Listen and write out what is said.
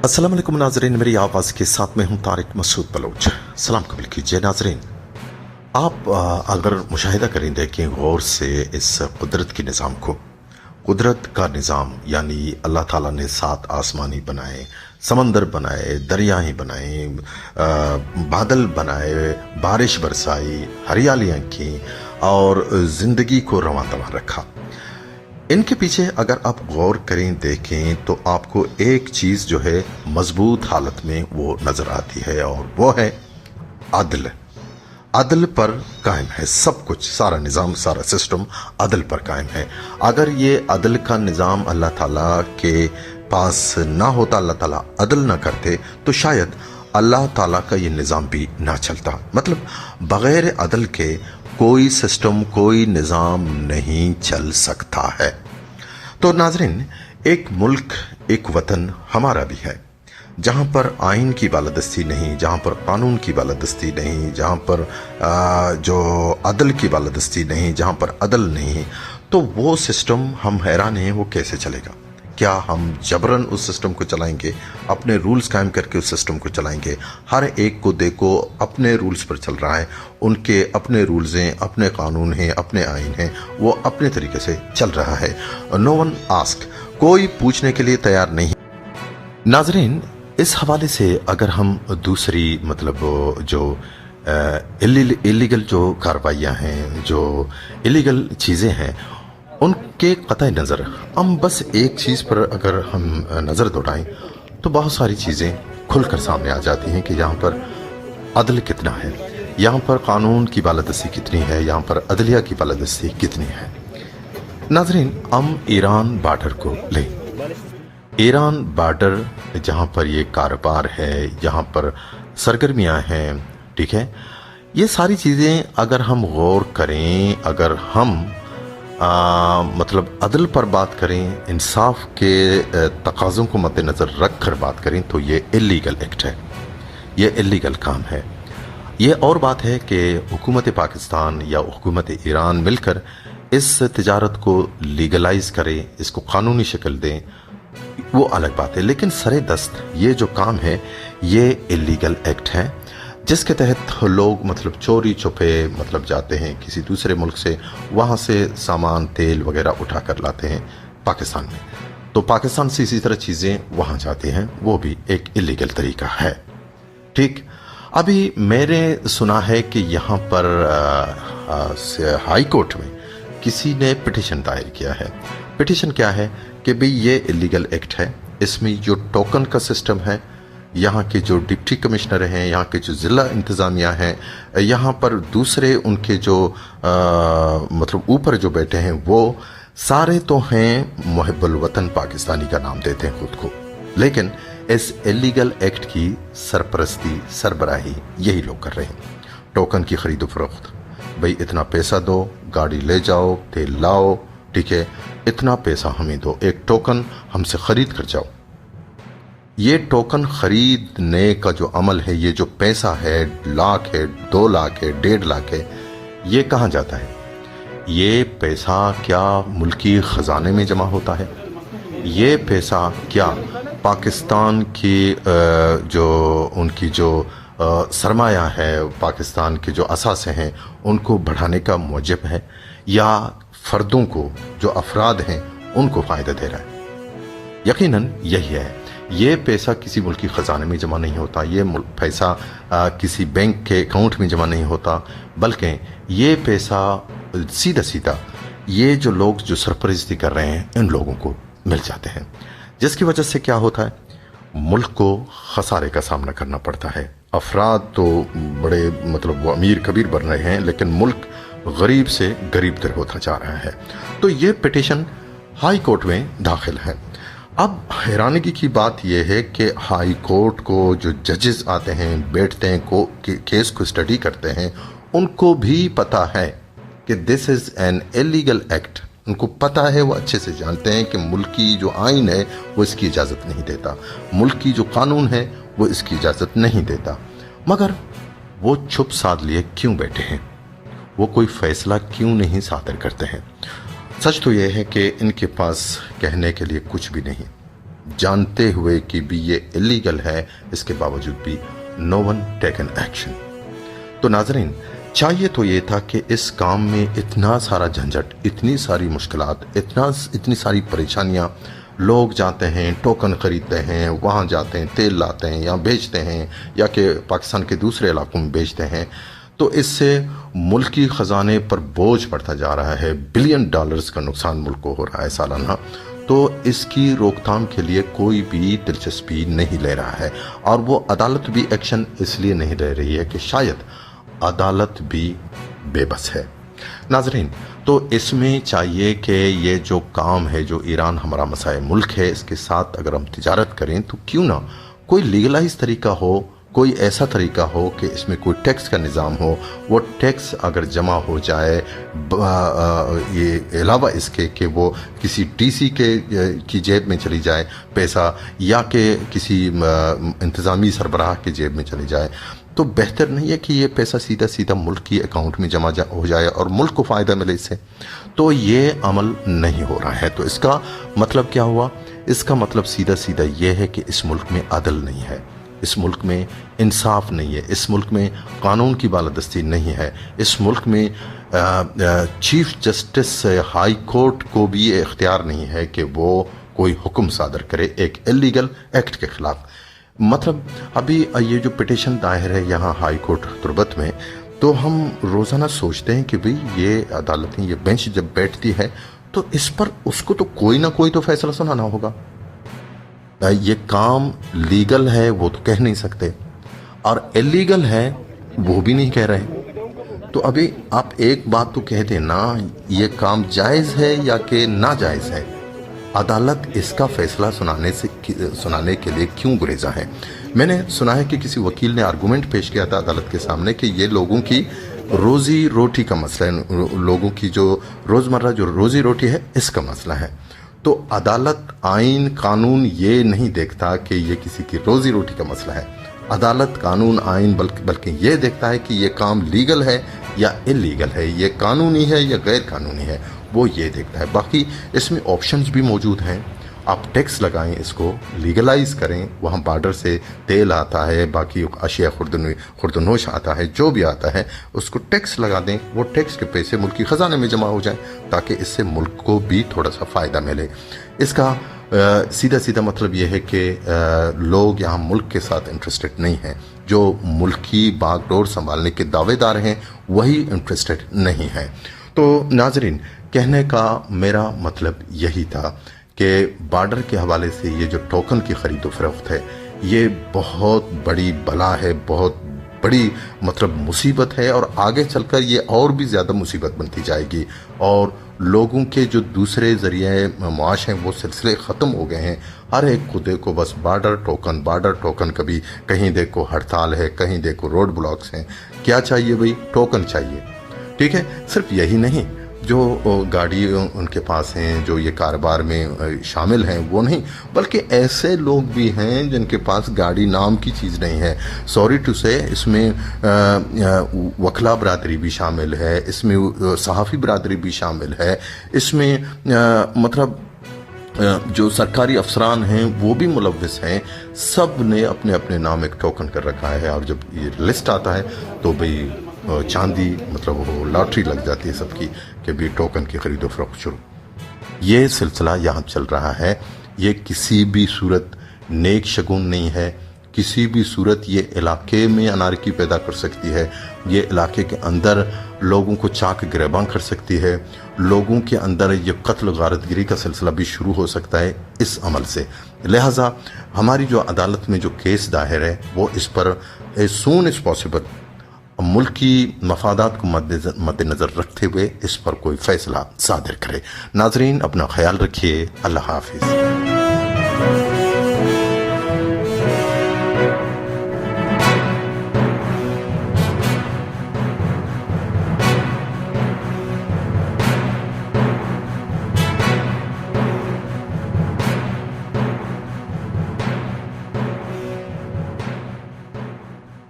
अस्सलाम वालेकुम नाजरीन, मेरी आवाज़ के साथ में हूँ तारिक मसूद बलोच। सलाम कबूल कीजिए नाजरीन। आप अगर मुशाहिदा करें, देखें गौर से इस कुदरत के निज़ाम को। कुदरत का निज़ाम यानी अल्लाह ताला ने 7 आसमानी बनाए, समंदर बनाए, दरियाएं बनाए, बादल बनाए, बारिश बरसाई, हरियालियाँ की और ज़िंदगी को रवां दवा रखा। इनके पीछे अगर आप गौर करें, देखें तो आपको एक चीज़ जो है मजबूत हालत में वो नज़र आती है और वो है अदल। अदल पर कायम है सब कुछ, सारा निज़ाम, सारा सिस्टम अदल पर कायम है। अगर ये अदल का निज़ाम अल्लाह ताला के पास ना होता, अल्लाह ताला अदल ना करते, तो शायद अल्लाह ताला का ये निज़ाम भी ना चलता। मतलब बग़ैर अदल के कोई सिस्टम, कोई निज़ाम नहीं चल सकता है। तो नाज़रीन, एक मुल्क, एक वतन हमारा भी है, जहाँ पर आइन की बालादस्ती नहीं, जहाँ पर कानून की बालादस्ती नहीं, जहाँ पर जो अदल की बालादस्ती नहीं, जहाँ पर अदल नहीं, तो वो सिस्टम हम हैरान हैं वो कैसे चलेगा। क्या हम जबरन उस सिस्टम को चलाएंगे, अपने रूल्स कायम करके उस सिस्टम को चलाएंगे। हर एक को देखो अपने रूल्स पर चल रहा है, उनके अपने रूल्स हैं, अपने कानून हैं, अपने आइन हैं, वो अपने तरीके से चल रहा है। नो वन आस्क, कोई पूछने के लिए तैयार नहीं। नाजरीन, इस हवाले से अगर हम दूसरी मतलब जो इलीगल जो कार्रवाइयाँ हैं, जो इलीगल चीज़ें हैं, उनके कतई नज़र हम बस एक चीज़ पर अगर हम नज़र दौड़ाएं तो बहुत सारी चीज़ें खुलकर सामने आ जाती हैं कि यहाँ पर अदल कितना है, यहाँ पर कानून की बालादस्ती कितनी है, यहाँ पर अदलिया की बालादस्ती कितनी है। नाजरीन, हम ईरान बॉर्डर को लें। ईरान बॉर्डर जहाँ पर ये कारोबार है, यहाँ पर सरगर्मियाँ हैं, ठीक है, ये सारी चीज़ें अगर हम गौर करें, अगर हम मतलब अदल पर बात करें, इंसाफ के तकाज़ों को मद्देनज़र रख कर बात करें, तो ये इलीगल एक्ट है, ये इलीगल काम है। ये और बात है कि हुकूमत पाकिस्तान या हुकूमत ईरान मिलकर इस तिजारत को लीगलाइज करें, इसको कानूनी शक्ल दें, वो अलग बात है। लेकिन सरे दस्त ये जो काम है ये इलीगल एक्ट है, जिसके तहत लोग मतलब चोरी छुपे मतलब जाते हैं किसी दूसरे मुल्क से, वहाँ से सामान, तेल वगैरह उठा कर लाते हैं पाकिस्तान में, तो पाकिस्तान से इसी तरह चीज़ें वहाँ जाती हैं, वो भी एक इलीगल तरीका है। ठीक, अभी मैंने सुना है कि यहाँ पर हाई कोर्ट में किसी ने पिटिशन दायर किया है। पिटिशन क्या है कि भाई ये इलीगल एक्ट है, इसमें जो टोकन का सिस्टम है, यहाँ के जो डिप्टी कमिश्नर हैं, यहाँ के जो ज़िला इंतज़ामिया हैं, यहाँ पर दूसरे उनके जो मतलब ऊपर जो बैठे हैं, वो सारे तो हैं मुहिब्बुल वतन पाकिस्तानी का नाम देते हैं खुद को, लेकिन इस इलीगल एक्ट की सरपरस्ती, सरबराही यही लोग कर रहे हैं। टोकन की खरीदो फरोख्त, भाई इतना पैसा दो, गाड़ी ले जाओ, तेल लाओ, ठीक है, इतना पैसा हमें दो, एक टोकन हमसे ख़रीद कर जाओ। ये टोकन खरीदने का जो अमल है, ये जो पैसा है, लाख है, 2 लाख है, 1.5 लाख है, ये कहाँ जाता है? ये पैसा क्या मुल्की ख़जाने में जमा होता है? ये पैसा क्या पाकिस्तान की जो उनकी जो सरमाया है, पाकिस्तान के जो असासे हैं, उनको बढ़ाने का मूजब है, या फ़र्दों को, जो अफराद हैं, उनको फ़ायदा दे रहा है? यकीनन यही है। ये पैसा किसी मुल्क की ख़जाने में जमा नहीं होता, ये पैसा किसी बैंक के अकाउंट में जमा नहीं होता, बल्कि ये पैसा सीधा सीधा ये जो लोग जो सरपरस्ती कर रहे हैं, इन लोगों को मिल जाते हैं, जिसकी वजह से क्या होता है, मुल्क को खसारे का सामना करना पड़ता है। अफराद तो बड़े मतलब वो अमीर कबीर बन रहे हैं, लेकिन मुल्क गरीब से गरीब तर होता जा रहा है। तो ये पिटिशन हाई कोर्ट में दाखिल है। अब हैरानगी की बात यह है कि हाई कोर्ट को जो जजेस आते हैं, बैठते हैं, केस को स्टडी करते हैं, उनको भी पता है कि this is an illegal act. उनको पता है, वो अच्छे से जानते हैं कि मुल्क की जो आइन है वो इसकी इजाज़त नहीं देता, मुल्क की जो कानून है वो इसकी इजाज़त नहीं देता, मगर वो चुप साध लिए क्यों बैठे हैं? वो कोई फ़ैसला क्यों नहीं सादर करते हैं? सच तो यह है कि इनके पास कहने के लिए कुछ भी नहीं, जानते हुए कि भी ये इलीगल है, इसके बावजूद भी नो वन टेकन एक्शन। तो नाजरीन, चाहिए तो ये था कि इस काम में इतना सारा झंझट, इतनी सारी मुश्किलात, इतनी सारी परेशानियां, लोग जाते हैं टोकन ख़रीदते हैं, वहाँ जाते हैं तेल लाते हैं या बेचते हैं या कि पाकिस्तान के दूसरे इलाकों में बेचते हैं, तो इससे मुल्की ख़जाने पर बोझ पड़ता जा रहा है। बिलियन डॉलर्स का नुकसान मुल्क को हो रहा है सालाना। तो इसकी रोकथाम के लिए कोई भी दिलचस्पी नहीं ले रहा है, और वो अदालत भी एक्शन इसलिए नहीं ले रही है कि शायद अदालत भी बेबस है। नाजरीन, तो इसमें चाहिए कि ये जो काम है, जो ईरान हमारा मसाए मुल्क है, इसके साथ अगर हम तिजारत करें तो क्यों ना कोई लीगलाइज तरीका हो, कोई ऐसा तरीका हो कि इसमें कोई टैक्स का निज़ाम हो। वो टैक्स अगर जमा हो जाए, ये अलावा इसके कि वो किसी डीसी की जेब में चली जाए पैसा, या कि किसी इंतज़ामी सरबराह की जेब में चली जाए, तो बेहतर नहीं है कि ये पैसा सीधा सीधा मुल्क की अकाउंट में जमा हो जाए और मुल्क को फ़ायदा मिले इससे। तो ये अमल नहीं हो रहा है। तो इसका मतलब क्या हुआ? इसका मतलब सीधा सीधा ये है कि इस मुल्क में अदल नहीं है, इस मुल्क में इंसाफ नहीं है, इस मुल्क में कानून की बालादस्ती नहीं है, इस मुल्क में चीफ जस्टिस हाई कोर्ट को भी ये इख्तियार नहीं है कि वो कोई हुक्म सादर करे एक इलीगल एक्ट के खिलाफ। मतलब अभी ये जो पिटीशन दायर है यहाँ हाई कोर्ट तुर्बत में, तो हम रोज़ाना सोचते हैं कि भाई ये अदालतें, ये बेंच जब बैठती है तो इस पर उसको तो कोई ना कोई तो फैसला सुनाना होगा। ये काम लीगल है वो तो कह नहीं सकते, और इलीगल है वो भी नहीं कह रहे। तो अभी आप एक बात तो कह दें ना, ये काम जायज़ है या कि नाजायज़ है। अदालत इसका फैसला सुनाने के लिए क्यों गुरेजा है? मैंने सुना है कि किसी वकील ने आर्गूमेंट पेश किया था अदालत के सामने कि ये लोगों की रोज़ी रोटी का मसला है, लोगों की जो रोज़मर्रा जो रोज़ी रोटी है इसका मसला है। तो अदालत आइन कानून ये नहीं देखता कि ये किसी की रोज़ी रोटी का मसला है। अदालत कानून आइन बल्कि ये देखता है कि ये काम लीगल है या इलीगल है, ये कानूनी है या गैर कानूनी है, वो ये देखता है। बाकी इसमें ऑप्शंस भी मौजूद हैं। आप टैक्स लगाएं, इसको लीगलाइज करें, वहाँ बॉर्डर से तेल आता है, बाकी अशिया खुर्दनोश आता है, जो भी आता है उसको टैक्स लगा दें। वो टैक्स के पैसे मुल्क की ख़जाने में जमा हो जाएं ताकि इससे मुल्क को भी थोड़ा सा फ़ायदा मिले। इसका सीधा सीधा मतलब यह है कि लोग यहाँ मुल्क के साथ इंटरेस्टेड नहीं हैं। जो मुल्क की बागडोर संभालने के दावेदार हैं वही इंटरेस्टेड नहीं हैं। तो नाजरीन, कहने का मेरा मतलब यही था कि बॉर्डर के हवाले से ये जो टोकन की ख़रीदो फरोख्त है, ये बहुत बड़ी बला है, बहुत बड़ी मतलब मुसीबत है, और आगे चलकर ये और भी ज़्यादा मुसीबत बनती जाएगी। और लोगों के जो दूसरे ज़रिए मुआश हैं वो सिलसिले ख़त्म हो गए हैं। हर एक को देखो बस बॉर्डर टोकन, कभी कहीं देखो हड़ताल है, कहीं देखो रोड ब्लॉक्स हैं। क्या चाहिए भाई? टोकन चाहिए। ठीक है, सिर्फ यही नहीं, जो गाड़ी उनके पास हैं, जो ये कारोबार में शामिल हैं वो नहीं, बल्कि ऐसे लोग भी हैं जिनके पास गाड़ी नाम की चीज़ नहीं है। सॉरी टू से, इसमें वकला बरादरी भी शामिल है, इसमें सहाफ़ी बरादरी भी शामिल है, इसमें मतलब जो सरकारी अफसरान हैं वो भी मुलव्वस हैं। सब ने अपने अपने नाम एक टोकन कर रखा है, और जब ये लिस्ट आता है तो भाई चांदी मतलब वो लॉटरी लग जाती है सबकी कि भी टोकन की खरीदो फरोख्त शुरू। ये सिलसिला यहाँ चल रहा है। ये किसी भी सूरत नेक शगुन नहीं है, किसी भी सूरत ये इलाके में अनारकी पैदा कर सकती है, ये इलाके के अंदर लोगों को चाक गिरबां कर सकती है, लोगों के अंदर ये कत्ल गारतगिरी का सिलसिला भी शुरू हो सकता है इस अमल से। लिहाजा हमारी जो अदालत में जो केस दायर है वो इस पर एज सून एज पॉसिबल मुल्क की मफादात को मद्देनज़र रखते हुए इस पर कोई फैसला सादिर करे। नाजरीन, अपना ख्याल रखिए। अल्लाह हाफिज़।